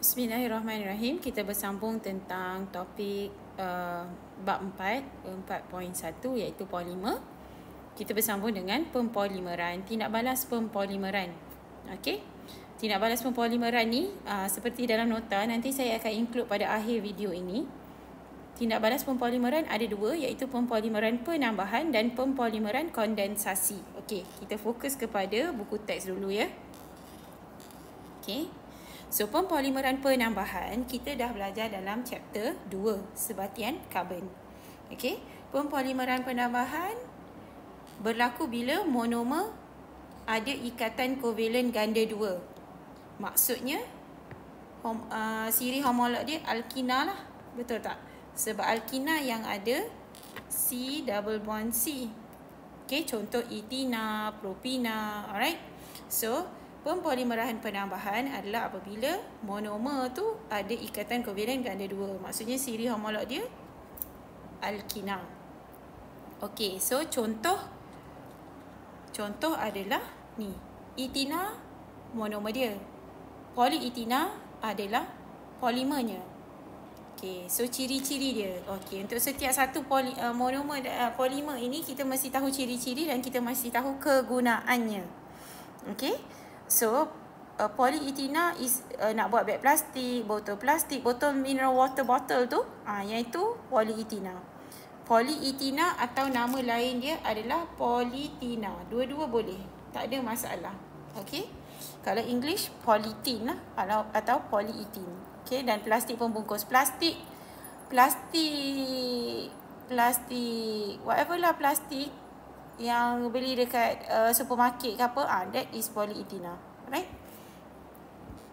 Bismillahirrahmanirrahim. Kita bersambung tentang topik bab 4.1 iaitu polimer. Kita bersambung dengan pempolimeran, tindak balas pempolimeran. Okey. Tindak balas pempolimeran ni seperti dalam nota, nanti saya akan include pada akhir video ini. Tindak balas pempolimeran ada dua, iaitu pempolimeran penambahan dan pempolimeran kondensasi. Okey, kita fokus kepada buku teks dulu ya. Okey. So, pempolimeran penambahan kita dah belajar dalam chapter 2, sebatian karbon. Okey, pempolimeran penambahan berlaku bila monomer ada ikatan kovalen ganda 2. Maksudnya siri homolog dia alkina lah. Betul tak? Sebab alkina yang ada C double bond C. Okey, contoh etina, propina, alright. So, pempolimerahan penambahan adalah apabila monomer tu ada ikatan kovalen ganda 2. Maksudnya siri homolog dia alkina. Okey, so contoh adalah ni. Etina monomer dia. Polyetina adalah polimernya. Okey, so ciri-ciri dia. Okey, untuk setiap satu monomer polimer ini kita mesti tahu ciri-ciri dan kita mesti tahu kegunaannya. Okey. So, polyetina is nak buat beg plastik, botol mineral water bottle tu, iaitu polyetina. Polyetina atau nama lain dia adalah polytina. Dua-dua boleh, tak ada masalah. Okey. Kalau English polythene lah atau polyethylene. Okey, dan plastik pembungkus, plastik whatever lah plastik yang beli dekat supermarket ke apa, that is polyetina, right?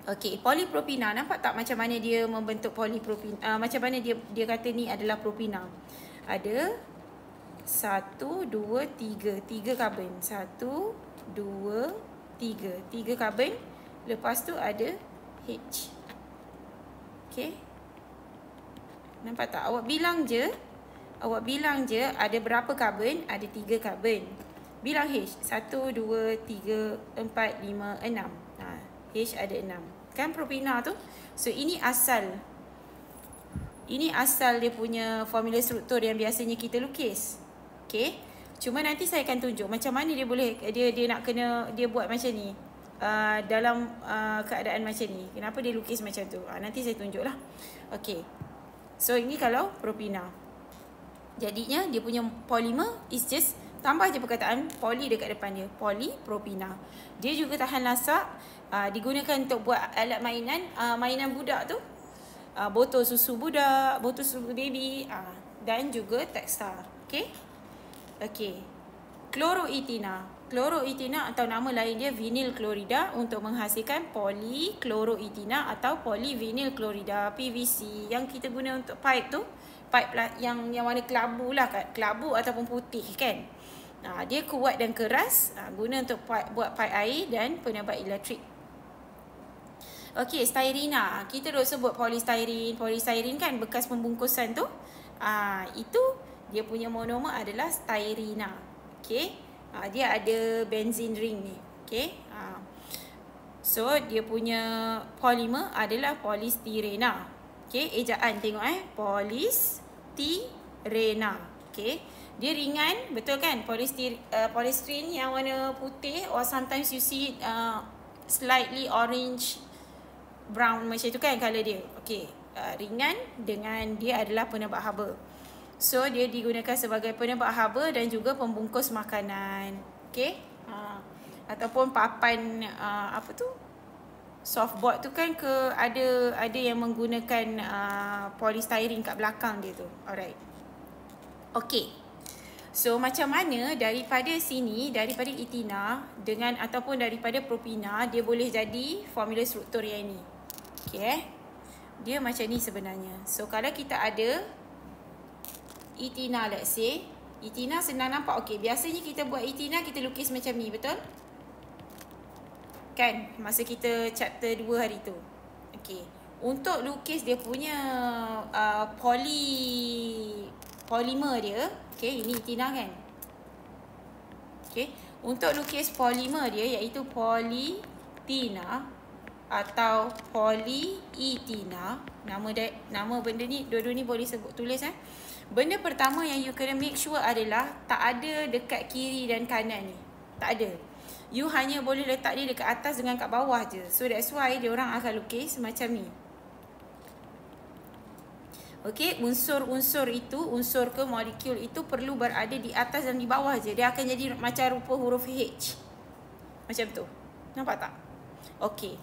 Okey, polipropina, nampak tak macam mana dia membentuk polipropina? Macam mana dia kata ni adalah propina? Ada 1, 2, 3 karbon. 1, 2, 3 karbon. Lepas tu ada H. Okey. Nampak tak? Awak bilang je ada berapa karbon? Ada 3 karbon. Bilang H. 1, 2, 3, 4, 5, 6. H ada 6. Kan propina tu? So, ini asal dia punya formula struktur yang biasanya kita lukis. Okey. Cuma nanti saya akan tunjuk macam mana dia boleh, dia nak kena, dia buat macam ni. Dalam keadaan macam ni. Kenapa dia lukis macam tu? Nanti saya tunjuklah. Okey. So, ini kalau propina. Jadinya dia punya polimer is just tambah je perkataan poly dekat depan dia. Polypropina. Dia juga tahan lasak. Digunakan untuk buat alat mainan budak tu. Botol susu budak, botol susu baby, dan juga tekstil. Okey. Okey. Kloroetina. Kloroetina atau nama lain dia vinyl klorida untuk menghasilkan polikloroetina atau polyvinyl klorida, PVC yang kita guna untuk pipe tu. Pipe yang warna kelabu lah, kelabu ataupun putih kan. Dia kuat dan keras, guna untuk buat pipe air dan penebat elektrik. Okey, styrena. Kita duk sebut polystyrene kan, bekas pembungkusan tu. Itu dia punya monomer adalah styrena. Okey. Dia ada benzene ring ni. Okey. So dia punya polimer adalah polystyrena. Okey, ejaan tengok polystyrena. Okey. Dia ringan, betul kan? Polystyrene yang warna putih, or sometimes you see it slightly orange brown macam tu kan color dia. Okey. Ringan dengan dia adalah penebat haba. So dia digunakan sebagai penebat haba dan juga pembungkus makanan. Okey. Ataupun papan apa tu? Softboard tu kan ada yang menggunakan polystyrene kat belakang dia tu. Alright. Okey. So macam mana daripada sini, daripada etina dengan ataupun daripada propina, dia boleh jadi formula struktur yang ni. Okey Dia macam ni sebenarnya. So kalau kita ada etina, let's say etina senang nampak. Okey, biasanya kita buat etina kita lukis macam ni, betul? Kan, masa kita chapter 2 hari tu. Okey. Untuk lukis dia punya polimer dia, okey, ini etina kan. Okey, untuk lukis polimer dia iaitu polytina, atau polyetina. Nama benda ni, dua-dua ni boleh sebut tulis Benda pertama yang you kena make sure adalah tak ada dekat kiri dan kanan ni. Tak ada. You hanya boleh letak dia dekat atas dengan kat bawah je. So that's why dia orang akan lukis macam ni. Okey, unsur-unsur itu, unsur ke molekul itu perlu berada di atas dan di bawah je. Dia akan jadi macam rupa huruf H. Macam tu. Nampak tak? Okey.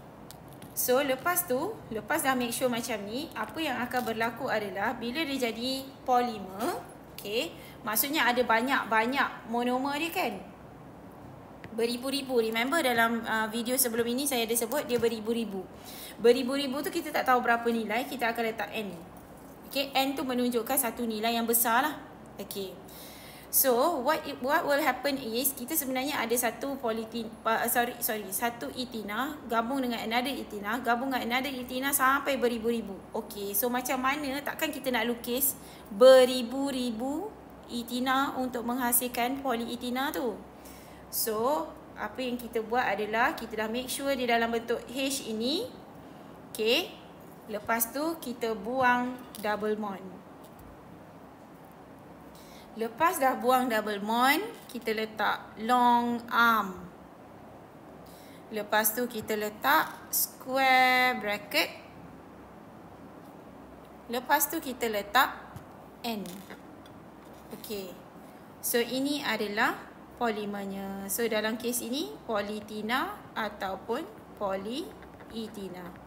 So lepas tu, lepas dah make sure macam ni, apa yang akan berlaku adalah bila dia jadi polimer, okey, maksudnya ada banyak-banyak monomer dia kan? Beribu-ribu. Remember dalam video sebelum ini saya ada sebut dia beribu-ribu. Beribu-ribu tu kita tak tahu berapa nilai, kita akan letak N. Okey, N tu menunjukkan satu nilai yang besar lah. Okey. So what will happen is kita sebenarnya ada satu satu etina gabung dengan another etina, gabung dengan another etina sampai beribu-ribu. Okey, so macam mana takkan kita nak lukis beribu-ribu etina untuk menghasilkan polyetina tu. So apa yang kita buat adalah kita dah make sure dia dalam bentuk H ini. Okey. Lepas tu kita buang double bond. Lepas dah buang double bond, kita letak long arm. Lepas tu kita letak square bracket. Lepas tu kita letak N. Okey. So ini adalah polimernya. So dalam kes ini polyetina ataupun polyetina.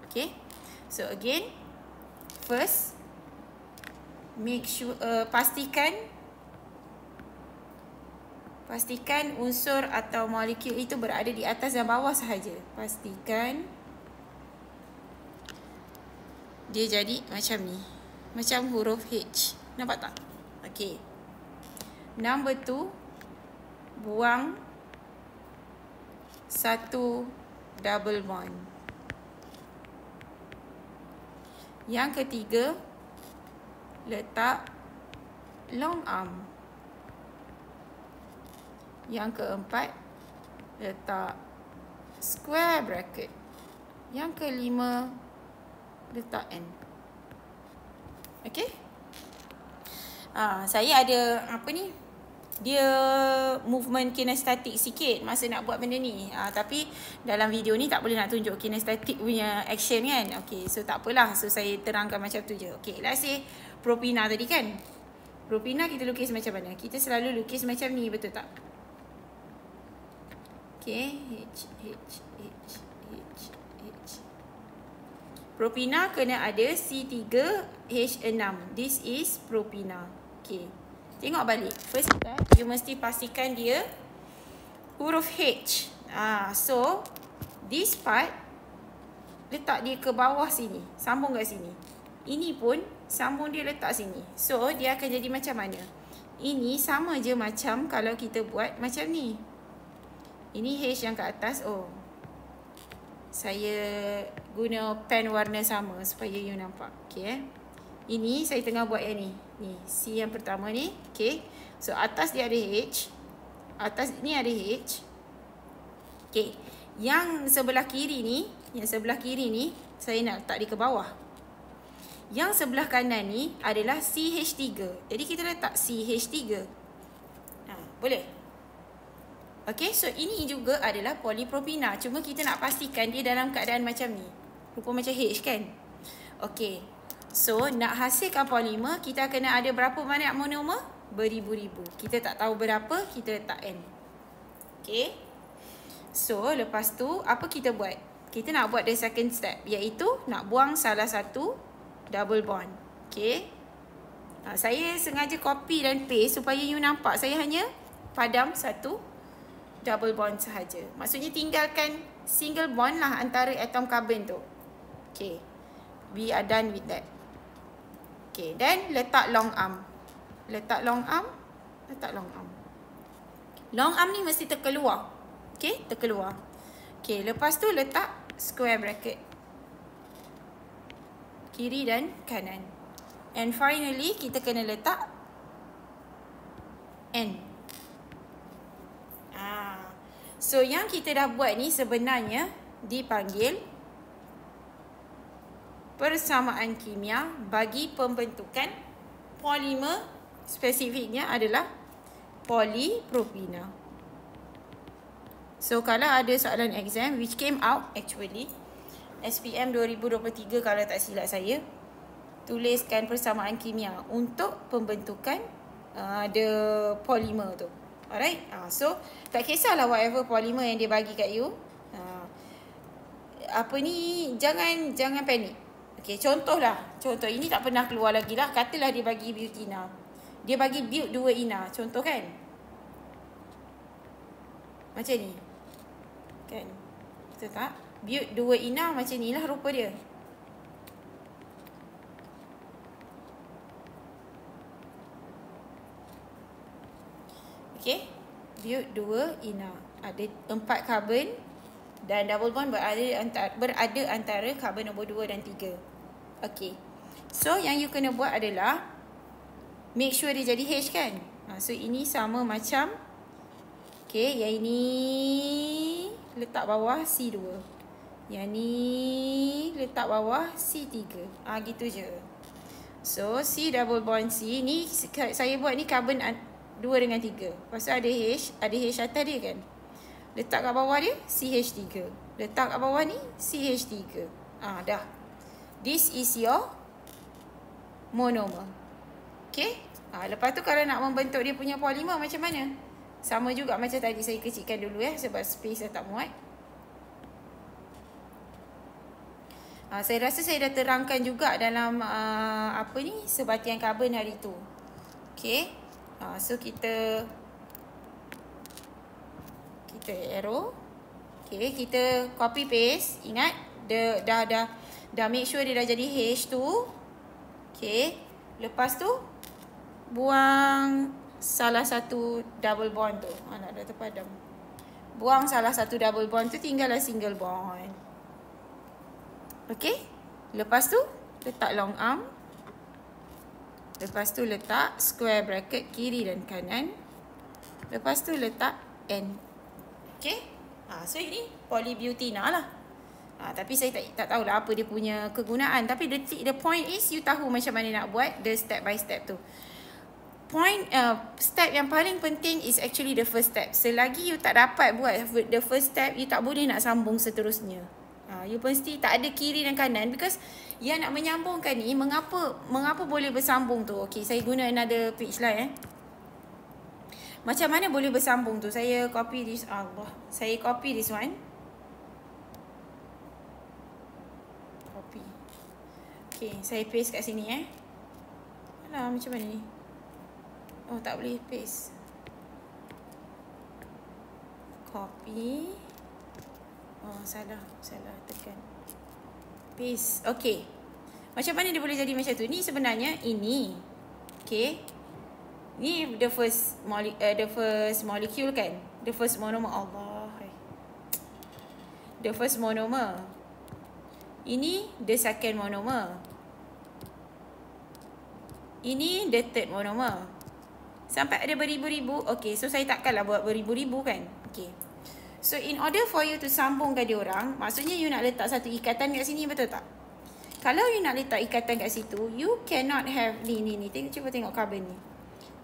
Okey. So again, first make sure pastikan unsur atau molekul itu berada di atas dan bawah sahaja. Pastikan dia jadi macam ni. Macam huruf H. Nampak tak? Okey. Number 2, buang satu double bond. Yang ketiga, letak long arm. Yang keempat, letak square bracket. Yang kelima, letak N. Okey? Saya ada apa ni? Dia movement kinestetik sikit masa nak buat benda ni. Tapi dalam video ni tak boleh nak tunjuk kinestetik punya action kan. Okey, so tak apalah. So saya terangkan macam tu je. Okey, let's say propina tadi kan. Propina kita lukis macam mana? Kita selalu lukis macam ni, betul tak? Okey, H. Propina kena ada C3H6. This is propina. Okey. Tengok balik. First step, you mesti pastikan dia huruf H. So this part letak dia ke bawah sini, sambung kat sini. Ini pun sambung dia letak sini. So dia akan jadi macam mana? Ini sama je macam kalau kita buat macam ni. Ini H yang kat atas. Oh, saya guna pen warna sama supaya you nampak. Okay, ini saya tengah buat yang ni. Ni C yang pertama ni. Okay, so atas dia ada H, atas ni ada H. Okay, yang sebelah kiri ni, saya nak letak dia ke bawah. Yang sebelah kanan ni adalah CH3. Jadi kita letak CH3. Boleh? Okay, so ini juga adalah polipropina. Cuma kita nak pastikan dia dalam keadaan macam ni. Rupa macam H kan? Okay, so nak hasilkan polimer, kita kena ada berapa banyak monomer? Beribu-ribu. Kita tak tahu berapa, kita letak N. Okay, so lepas tu apa kita buat? Kita nak buat the second step, iaitu nak buang salah satu double bond. Okay, saya sengaja copy dan paste supaya you nampak saya hanya padam satu double bond sahaja. Maksudnya tinggalkan single bond lah antara atom carbon tu. Okay, we are done with that. Okay, dan letak long arm. Long arm ni mesti terkeluar. Okay, terkeluar. Okay, lepas tu letak square bracket. Kiri dan kanan. And finally, kita kena letak N. So, yang kita dah buat ni sebenarnya dipanggil persamaan kimia bagi pembentukan polimer, spesifiknya adalah polipropina. So kalau ada soalan exam which came out actually SPM 2023 kalau tak silap saya, tuliskan persamaan kimia untuk pembentukan the polimer tu. Alright, so tak kisahlah whatever polimer yang dia bagi kat you, apa ni, jangan panik. Okay, contoh ini tak pernah keluar lagi lah. Katalah dia bagi butina, dia bagi but 2-ina, contoh kan, macam ni kan, betul tak? But 2-ina macam ni lah rupa dia. Okay, but 2-ina, ada 4 karbon dan double bond berada antara karbon nombor 2 dan 3. Okay, so yang you kena buat adalah make sure dia jadi H kan. So ini sama macam, okay, yang ini letak bawah C2, yang ni letak bawah C3, gitu je. So C double bond C ni saya buat ni karbon 2 dengan 3. Lepas tu ada H atas dia kan. Letak kat bawah dia CH3. Letak kat bawah ni CH3. Dah. This is your monomer. Okay. Lepas tu kalau nak membentuk dia punya polimer macam mana? Sama juga macam tadi, saya kecilkan dulu sebab space saya tak muat. Saya rasa saya dah terangkan juga dalam sebatian karbon hari tu. Okay. So kita arrow. Okay, kita copy paste. Ingat, dah make sure dia dah jadi H tu. Okay. Lepas tu buang salah satu double bond tu. Dah terpadam. Buang salah satu double bond tu, tinggallah single bond. Okay. Lepas tu letak long arm. Lepas tu letak square bracket kiri dan kanan. Lepas tu letak N. Okay. So ini polybutina lah. Tapi saya tak tahulah apa dia punya kegunaan. Tapi the point is you tahu macam mana nak buat the step by step tu. Step yang paling penting is actually the first step. Selagi you tak dapat buat the first step, you tak boleh nak sambung seterusnya. You pasti tak ada kiri dan kanan, because yang nak menyambungkan ni, mengapa boleh bersambung tu. Okay, saya guna another page lah Macam mana boleh bersambung tu? Saya copy this. Saya copy this one. Copy. Okay, saya paste kat sini Alah, macam mana ni? Oh, tak boleh paste. Copy. Oh, salah tekan. Paste. Okay. Macam mana dia boleh jadi macam tu? Ni sebenarnya ini. Okay. Ni the first molecule kan? The first monomer. The first monomer. Ini the second monomer. Ini the third monomer. Sampai ada beribu-ribu. Okay, so saya takkanlah buat beribu-ribu kan? Okay. So in order for you to sambungkan dia orang, maksudnya you nak letak satu ikatan kat sini, betul tak? Kalau you nak letak ikatan kat situ, you cannot have ni. Cuba tengok carbon ni.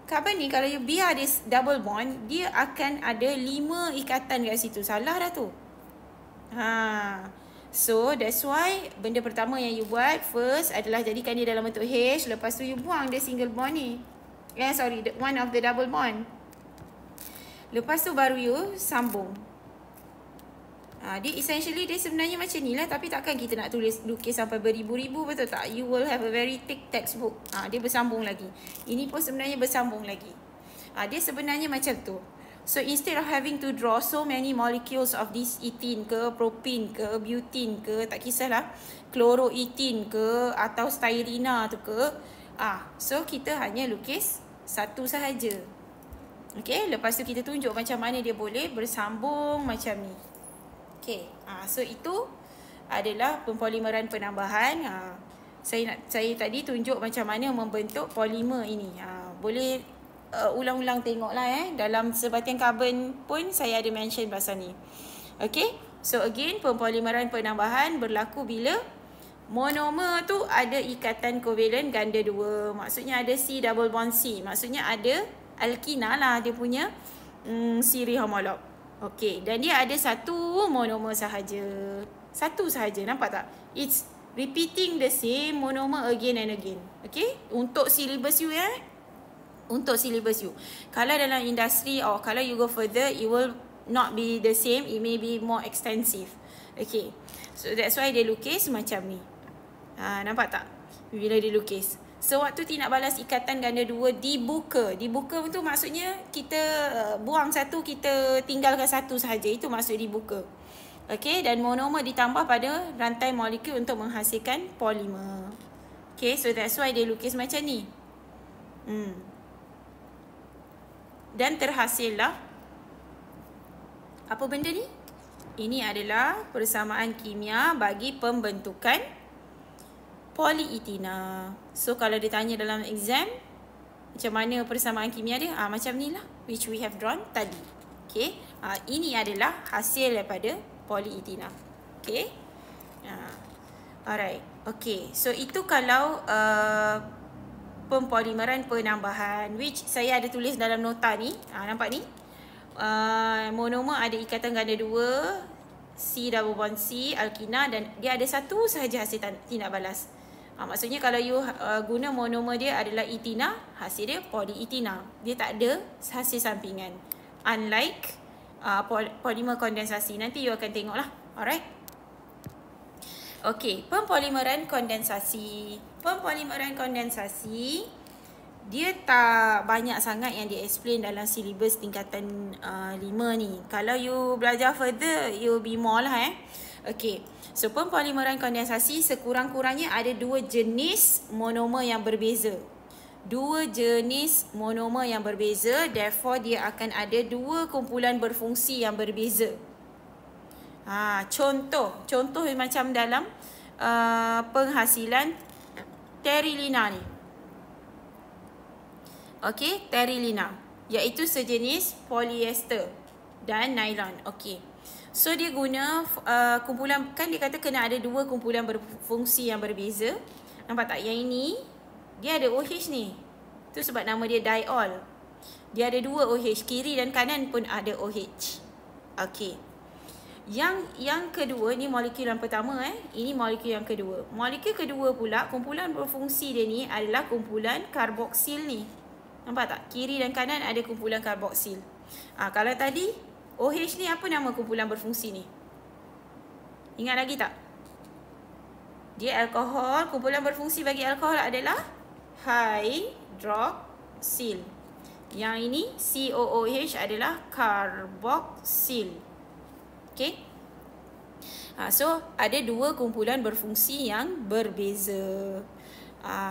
Carbon ni kalau you biar dia double bond, dia akan ada 5 ikatan kat situ. Salah dah tu. So that's why benda pertama yang you buat first adalah jadikan dia dalam bentuk H. Lepas tu you buang dia single bond ni. One of the double bond. Lepas tu baru you sambung. Dia essentially dia sebenarnya macam ni lah. Tapi takkan kita nak lukis sampai beribu-ribu, betul tak? You will have a very thick textbook. Dia bersambung lagi. Ini pun sebenarnya bersambung lagi. Dia sebenarnya macam tu. So instead of having to draw so many molecules of this ethene ke, propene ke, butene ke, tak kisahlah, chloroethene ke atau styrena tu ke, so kita hanya lukis satu sahaja. Okay, lepas tu kita tunjuk macam mana dia boleh bersambung macam ni. Okay, so itu adalah pempolimeran penambahan. Saya tadi tunjuk macam mana membentuk polimer ini. Boleh ulang-ulang tengoklah dalam sebatian karbon pun saya ada mention pasal ni. Okay, So again, pempolimeran penambahan berlaku bila monomer tu ada ikatan kovalen ganda 2. Maksudnya ada C double bond C. Maksudnya ada alkina lah dia punya siri homolog. Okey, dan dia ada satu monomer sahaja. Satu sahaja, nampak tak? It's repeating the same monomer again and again. Okey, untuk syllabus U ya. Untuk syllabus U. Kalau dalam industri or kalau you go further, it will not be the same, it may be more extensive. Okay, so that's why dia lukis macam ni. Nampak tak? Bila dia lukis. So waktu tidak balas ikatan ganda 2 dibuka. Dibuka tu maksudnya kita buang satu, kita tinggalkan satu sahaja. Itu maksud dibuka. Okay, dan monomer ditambah pada rantai molekul untuk menghasilkan polimer. Okay, so that's why dia lukis macam ni. Dan terhasillah apa benda ni? Ini adalah persamaan kimia bagi pembentukan polietina. So kalau ditanya dalam exam, macam mana persamaan kimia dia? Macam ni lah, which we have drawn tadi. Okay, ini adalah hasil daripada polietina. Okay, alright. Okay, so itu kalau pempolimeran penambahan, which saya ada tulis dalam nota ni. Nampak ni? Monomer ada ikatan ganda 2, C double bond C, alkina, dan dia ada satu sahaja hasil tindak balas. Maksudnya kalau you guna monomer dia adalah etina, hasil dia polietina. Dia tak ada hasil sampingan. Unlike polimer kondensasi. Nanti you akan tengok lah. Alright. Okay, pempolimeran kondensasi. Pempolimeran kondensasi dia tak banyak sangat yang dia explain dalam silibus tingkatan 5 ni. Kalau you belajar further, you will be more lah Okay, so pempolimeran kondensasi sekurang-kurangnya ada 2 jenis monomer yang berbeza. 2 jenis monomer yang berbeza, therefore dia akan ada 2 kumpulan berfungsi yang berbeza. Contoh macam dalam penghasilan terilina ni. Okey, terilina, iaitu sejenis polyester dan nylon. Okey, so dia guna kumpulan, kan dia kata kena ada 2 kumpulan berfungsi yang berbeza. Nampak tak? Yang ini dia ada OH ni. Tu sebab nama dia diol. Dia ada 2 OH, kiri dan kanan pun ada OH. Okey. Yang kedua ni molekul yang pertama ini molekul yang kedua. Molekul kedua pula, kumpulan berfungsi dia ni adalah kumpulan karboksil ni. Nampak tak? Kiri dan kanan ada kumpulan karboksil. Kalau tadi OH ni apa nama kumpulan berfungsi ni? Ingat lagi tak? Dia alkohol. Kumpulan berfungsi bagi alkohol adalah hydroxyl. Yang ini COOH adalah karboksil. Okay. So ada 2 kumpulan berfungsi yang berbeza.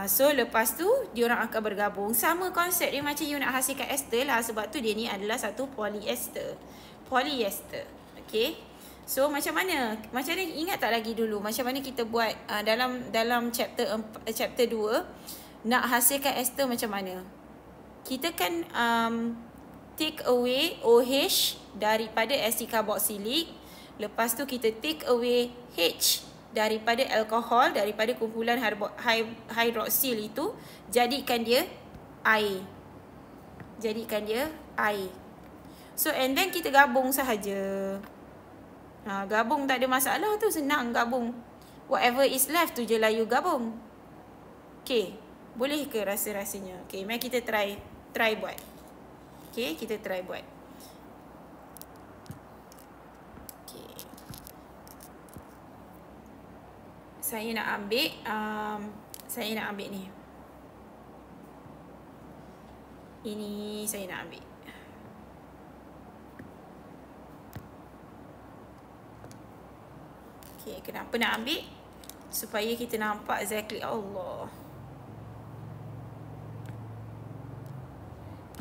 So lepas tu diorang akan bergabung. Sama konsep dia macam you nak hasilkan ester lah. Sebab tu dia ni adalah satu polyester. Okay. So macam mana? Ingat tak lagi dulu macam mana kita buat dalam chapter 2 nak hasilkan ester macam mana? Kita kan take away OH daripada asid karboksilik. Lepas tu kita take away H daripada alkohol, daripada kumpulan hidroksil itu, jadikan dia air. So and then kita gabung sahaja. Gabung tak ada masalah tu, senang gabung. Whatever is left tu je lah you gabung. Okay, boleh ke rasa-rasanya? Okay, mari kita try buat. Okay, kita try buat. Saya nak ambil ni. Ini saya nak ambil. Okay, kenapa nak ambil? Supaya kita nampak exactly. Allah.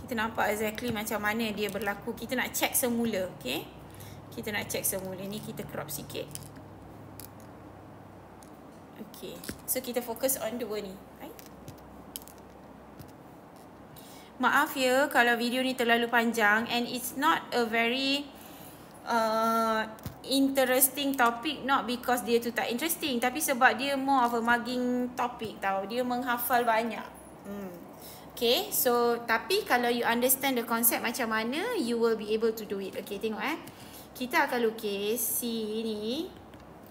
Kita nampak exactly macam mana dia berlaku. Kita nak check semula. Okay. Kita nak check semula. Ni kita crop sikit. Okay, so kita fokus on 2 ni. Maaf ya kalau video ni terlalu panjang and it's not a very interesting topic, not because dia tu tak interesting, tapi sebab dia more of a mugging topic tau. Dia menghafal banyak. Okay, so tapi kalau you understand the concept macam mana, you will be able to do it. Okay, tengok kita akan lukis C ni.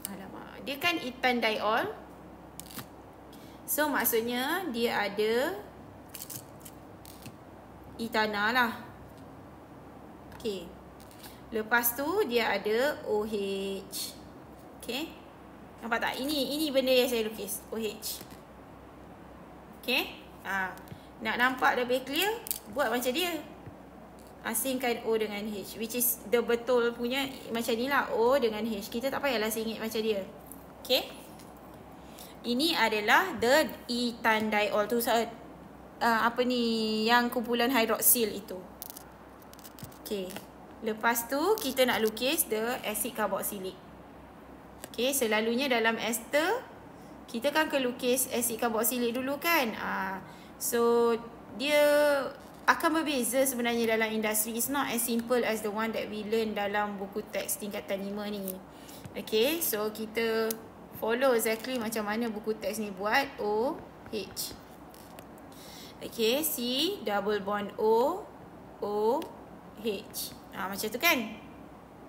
Alamak, dia kan ethan diol. So maksudnya dia ada ethana lah. Okay, lepas tu dia ada OH. Okay, nampak tak? Ini benda yang saya lukis, OH. Okay, nak nampak lebih clear, buat macam dia. Asingkan O dengan H, which is the betul punya macam ni lah, O dengan H. Kita tak payahlah singit macam dia. Okay, ini adalah the ethan diol tu, apa ni, yang kumpulan hidroksil itu. Okay, lepas tu kita nak lukis the asid karboksilik. Okay, selalunya dalam ester kita kan lukis asid karboksilik dulu kan. So dia akan berbeza sebenarnya dalam industri. It's not as simple as the one that we learn dalam buku teks tingkatan 5 ni. Okay, so kita follow exactly macam mana buku teks ni buat. OH. Okay, C double bond O, OH. Macam tu kan?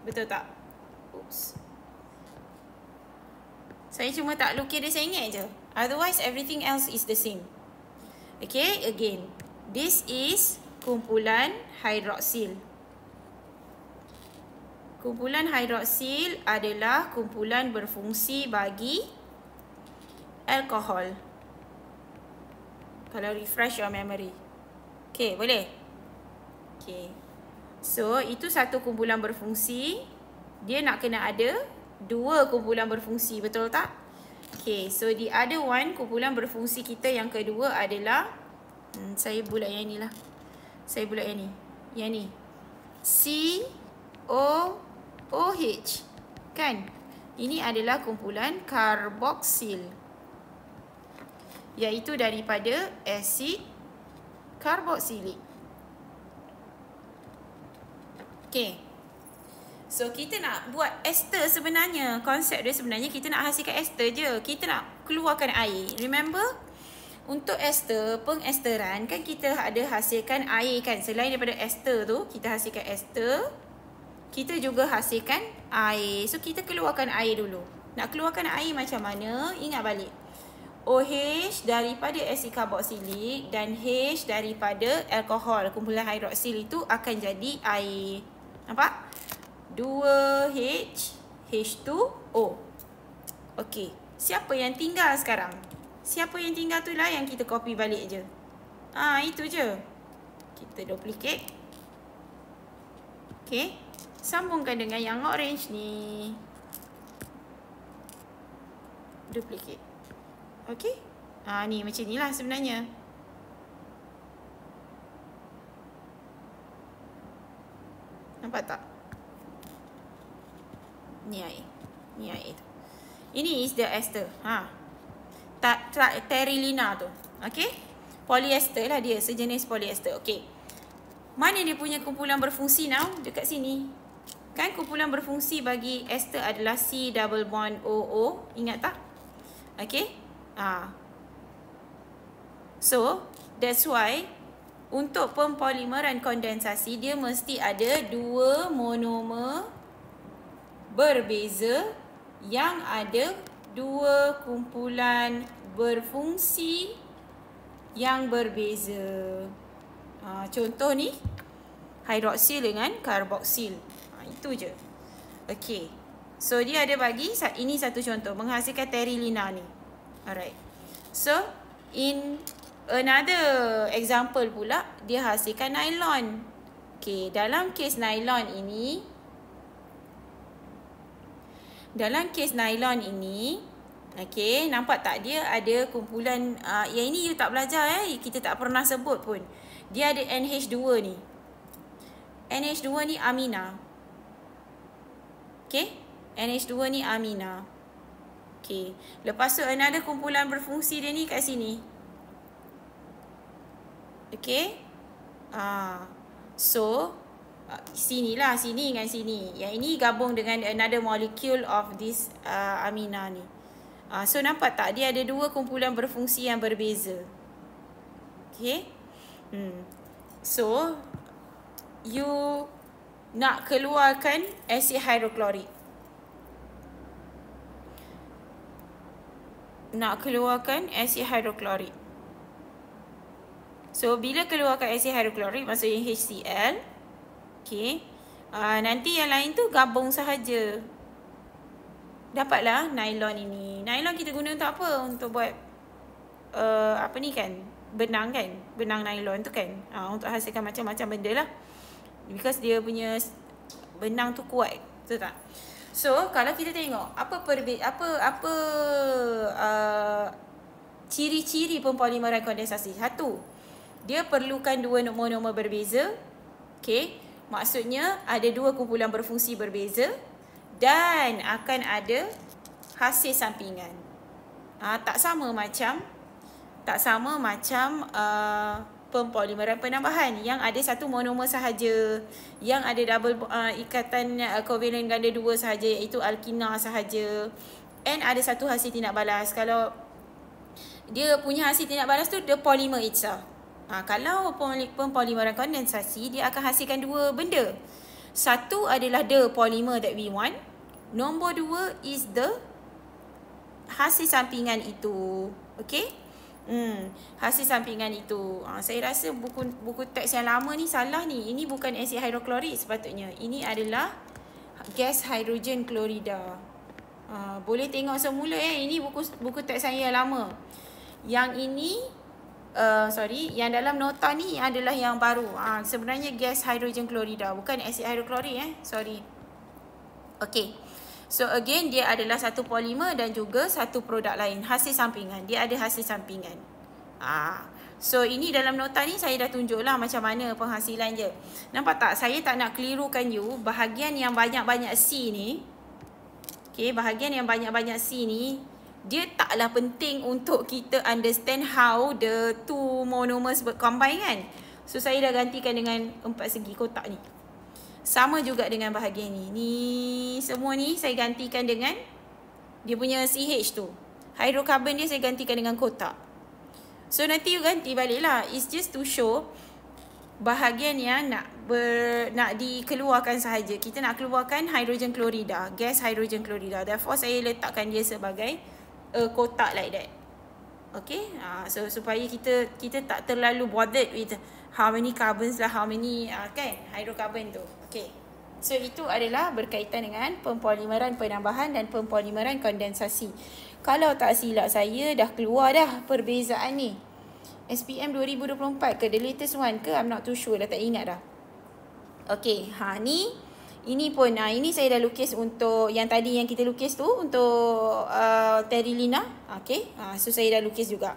Betul tak? Oops. Saya cuma tak lukis dia sengit je. Otherwise everything else is the same. Okay, again. This is kumpulan hidroksil. Kumpulan hidroksil adalah kumpulan berfungsi bagi alkohol. Kalau refresh your memory. Okay, boleh? Okay. So, itu satu kumpulan berfungsi. Dia nak kena ada dua kumpulan berfungsi, betul tak? Okay, so the other one, kumpulan berfungsi kita yang kedua adalah, saya bulat yang ni lah. Saya bulat yang ni. Yang ni. COOH. Kan? Ini adalah kumpulan karboksil. Iaitu daripada asid karboksilik. Okay. So, kita nak buat ester sebenarnya. Konsep dia sebenarnya kita nak hasilkan ester je. Kita nak keluarkan air. Remember? Untuk ester, pengesteran kan kita ada hasilkan air kan. Selain daripada ester tu, kita hasilkan ester. Kita juga hasilkan air. So, kita keluarkan air dulu. Nak keluarkan air macam mana? Ingat balik. OH daripada asid karboksilik dan H daripada alkohol. Kumpulan hidroksil itu akan jadi air. Nampak? 2H, H2O. Okey. Siapa yang tinggal sekarang? Siapa yang tinggal tu lah yang kita copy balik je. Itu je. Kita duplicate. Okey. Sambungkan dengan yang orange ni. Duplicate. Okey. Ni macam ni lah sebenarnya. Nampak tak? Ni air. Ni air tu. Ini is the ester. Terilina tu. Okey. Polyester lah dia. Sejenis polyester. Okey. Mana dia punya kumpulan berfungsi now? Dekat sini. Kan kumpulan berfungsi bagi ester adalah C double bond OO. Ingat tak? Okey. So, that's why untuk pempolimeran kondensasi dia mesti ada dua monomer berbeza yang ada dua kumpulan berfungsi yang berbeza. Contoh ni hidroksil dengan karboksil. Itu je. Okey. So dia ada bagi ini satu contoh menghasilkan terilina ni. Alright. So in another example pula dia hasilkan nylon. Okey, dalam kes nylon ini okey, nampak tak dia ada kumpulan yang ini you tak belajar kita tak pernah sebut pun. Dia ada NH2 ni. NH2 ni amina. Okey, NH2 ni amina. Okey, lepas tu another kumpulan berfungsi dia ni kat sini. Okey. So Sini dengan sini. Yang ini gabung dengan another molecule of this amina ni. So nampak tak? Dia ada dua kumpulan berfungsi yang berbeza. Okay. So you nak keluarkan asid hidroklorik. So bila keluarkan asid hidroklorik, maksudnya HCl. Okay. Nanti yang lain tu gabung sahaja. Dapatlah nylon ini. Nylon kita guna untuk apa? Untuk buat apa ni kan? Benang kan? Benang nylon tu kan? Untuk hasilkan macam-macam benda lah. Because dia punya benang tu kuat. Betul tak? So kalau kita tengok ciri-ciri pempolimeran kondensasi. Satu, dia perlukan dua monomer berbeza. Okay. Maksudnya ada dua kumpulan berfungsi berbeza. Dan akan ada hasil sampingan. Tak sama macam pempolimeran penambahan yang ada satu monomer sahaja, yang ada double ikatan kovalent ganda 2 sahaja, iaitu alkina sahaja, and ada satu hasil tindak balas. Kalau dia punya hasil tindak balas tu the polymer itself. Kalau pempolimeran kondensasi, dia akan hasilkan dua benda. Satu adalah the polymer that we want. Nombor 2 is the hasil sampingan itu. Okay? Hasil sampingan itu. Saya rasa buku teks yang lama ni salah ni. Ini bukan asid hidroklorik sepatutnya. Ini adalah gas hidrogen klorida. Boleh tengok semula Ini buku teks saya yang lama. Yang ini yang dalam nota ni adalah yang baru. Sebenarnya gas hidrogen klorida, bukan asid hidroklorik sorry. Okay. So again, dia adalah satu polimer dan juga satu produk lain. Hasil sampingan. Dia ada hasil sampingan. So ini dalam nota ni saya dah tunjuk lah macam mana penghasilan je. Nampak tak? Saya tak nak kelirukan you. Bahagian yang banyak-banyak C ni. Okay, bahagian yang banyak-banyak C ni, dia taklah penting untuk kita understand how the two monomers combine kan. So saya dah gantikan dengan 4 segi kotak ni. Sama juga dengan bahagian ni. Ni semua ni saya gantikan dengan dia punya CH tu. Hidrokarbon dia saya gantikan dengan kotak. So nanti you ganti balik lah. It's just to show bahagian yang nak dikeluarkan sahaja. Kita nak keluarkan hidrogen klorida, gas hidrogen klorida. Therefore saya letakkan dia sebagai kotak like that. Okay. So supaya kita tak terlalu bothered with how many carbons lah, how many hidrokarbon tu. Okay. So itu adalah berkaitan dengan pempolimeran penambahan dan pempolimeran kondensasi. Kalau tak silap saya dah keluar dah perbezaan ni. SPM 2024 ke the latest one ke, I'm not too sure, dah tak ingat dah. Okay. Ini pun ini saya dah lukis untuk yang tadi yang kita lukis tu untuk Terilina. Okay. So saya dah lukis juga.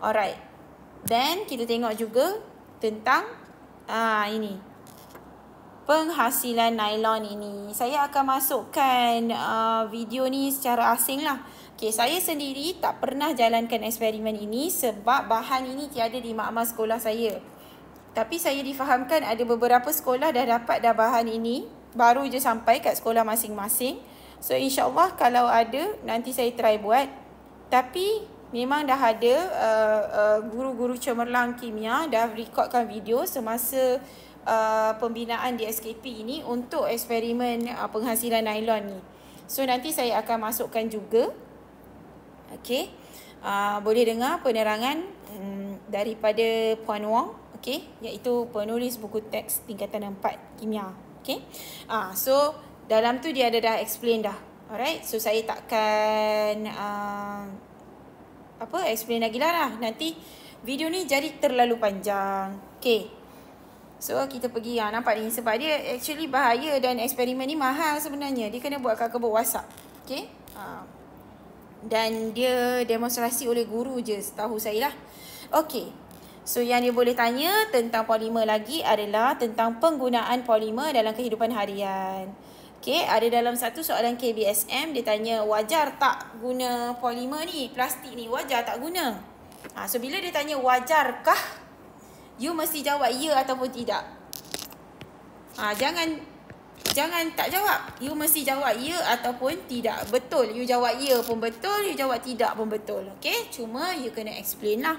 Alright. Then kita tengok juga tentang ini penghasilan nylon ini. Saya akan masukkan video ni secara asing lah. Okay, saya sendiri tak pernah jalankan eksperimen ini sebab bahan ini tiada di makmal sekolah saya. Tapi saya difahamkan ada beberapa sekolah dah dapat dah bahan ini. Baru je sampai kat sekolah masing-masing. So insyaAllah kalau ada nanti saya try buat. Tapi memang dah ada guru-guru cemerlang kimia dah rekodkan video semasa pembinaan di SKP ini untuk eksperimen penghasilan nylon ni. So nanti saya akan masukkan juga. Okay. Boleh dengar penerangan daripada Puan Wong. Okay. Iaitu penulis buku teks tingkatan 4 kimia. Okay. So dalam tu dia ada dah explain dah. Alright. So saya takkan explain lagi lah. Nanti video ni jadi terlalu panjang. Okay. So kita pergi nampak ni sebab dia actually bahaya dan eksperimen ni mahal sebenarnya. Dia kena buat kat kebun WhatsApp. Okay. Dan dia demonstrasi oleh guru je setahu saya lah. Okay. So yang dia boleh tanya tentang polimer lagi adalah tentang penggunaan polimer dalam kehidupan harian. Okay, ada dalam satu soalan KBSM dia tanya wajar tak guna polimer ni, plastik ni, wajar tak guna? So bila dia tanya wajarkah, you mesti jawab ya ataupun tidak. Jangan tak jawab. You mesti jawab ya ataupun tidak. Betul. You jawab ya pun betul. You jawab tidak pun betul. Okay. Cuma you kena explain lah.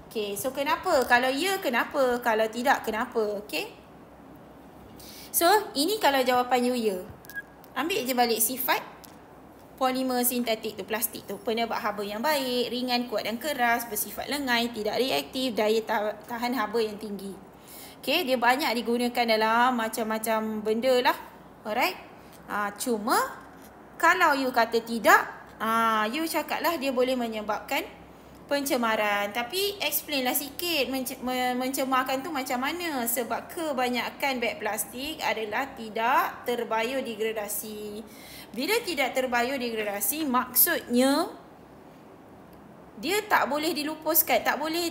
Okay. So kenapa? Kalau ya kenapa? Kalau tidak kenapa? Okay. So ini kalau jawapan you ya. Ambil je balik sifat polimer sintetik tu, plastik tu. Penyebab haba yang baik, ringan, kuat dan keras, bersifat lengai, tidak reaktif, daya tahan haba yang tinggi. Okay. Dia banyak digunakan dalam macam-macam benda lah. Alright. Cuma kalau you kata tidak, you cakap lah dia boleh menyebabkan pencemaran. Tapi explain lah sikit mencemarkan tu macam mana. Sebab kebanyakan beg plastik adalah tidak terbiodegradasi. Bila tidak terbiodegradasi, maksudnya dia tak boleh dilupuskan, tak boleh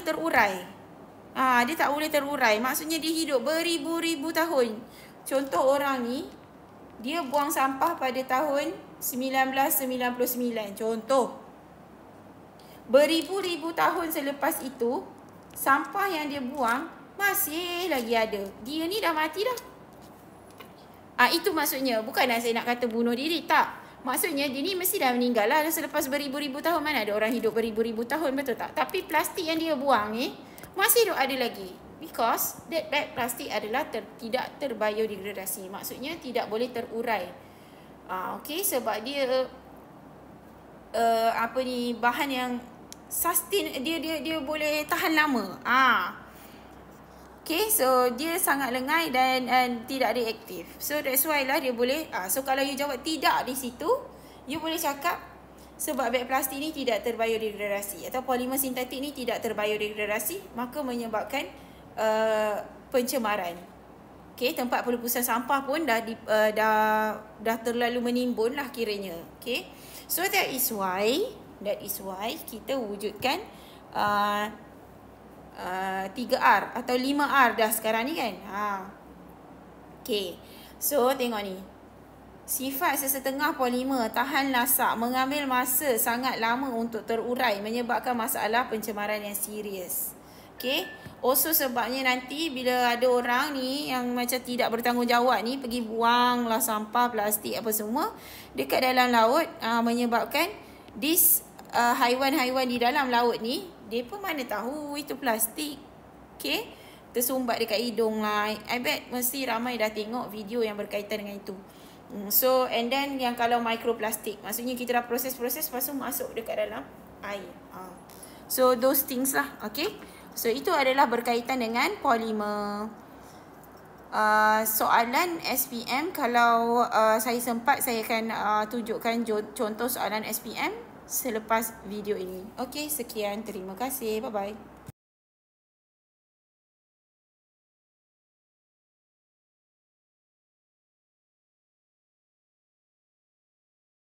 terurai. Dia tak boleh terurai. Maksudnya dia hidup beribu-ribu tahun. Contoh orang ni, dia buang sampah pada tahun 1999. Contoh. Beribu-ribu tahun selepas itu, sampah yang dia buang masih lagi ada. Dia ni dah mati dah. Itu maksudnya. Bukanlah saya nak kata bunuh diri. Tak. Maksudnya dia ni mesti dah meninggal lah. Selepas beribu-ribu tahun, mana ada orang hidup beribu-ribu tahun, betul tak? Tapi plastik yang dia buang ni masih ada lagi. Because that bag plastik adalah tidak terbiodegradasi. Maksudnya tidak boleh terurai. Okay, sebab dia bahan yang sustain, dia boleh tahan lama. Okay, so dia sangat lengai dan tidak reaktif. So that's why lah dia boleh. So kalau you jawab tidak di situ, you boleh cakap sebab beg plastik ni tidak terbiodegradasi atau polimer sintetik ni tidak terbiodegradasi, maka menyebabkan pencemaran. Okay, tempat pelupusan sampah pun dah terlalu menimbun lah kiranya. Okay, so that is why kita wujudkan 3R atau 5R dah sekarang ni kan. Okay, so tengok ni. Sifat sesetengah polimer tahan lasak, mengambil masa sangat lama untuk terurai, menyebabkan masalah pencemaran yang serius. Okay. Also sebabnya nanti bila ada orang ni yang macam tidak bertanggungjawab ni, pergi buang lah sampah plastik apa semua dekat dalam laut, menyebabkan haiwan-haiwan di dalam laut ni, dia pun mana tahu itu plastik. Okay. Tersumbat dekat hidung lah. I bet mesti ramai dah tengok video yang berkaitan dengan itu. So and then yang kalau mikroplastik, maksudnya kita dah proses-proses, lepas tu masuk dekat dalam air. So those things lah. Okay. So itu adalah berkaitan dengan polimer. Soalan SPM, kalau saya sempat, saya akan tunjukkan contoh soalan SPM selepas video ini. Okay, sekian. Terima kasih. Bye-bye.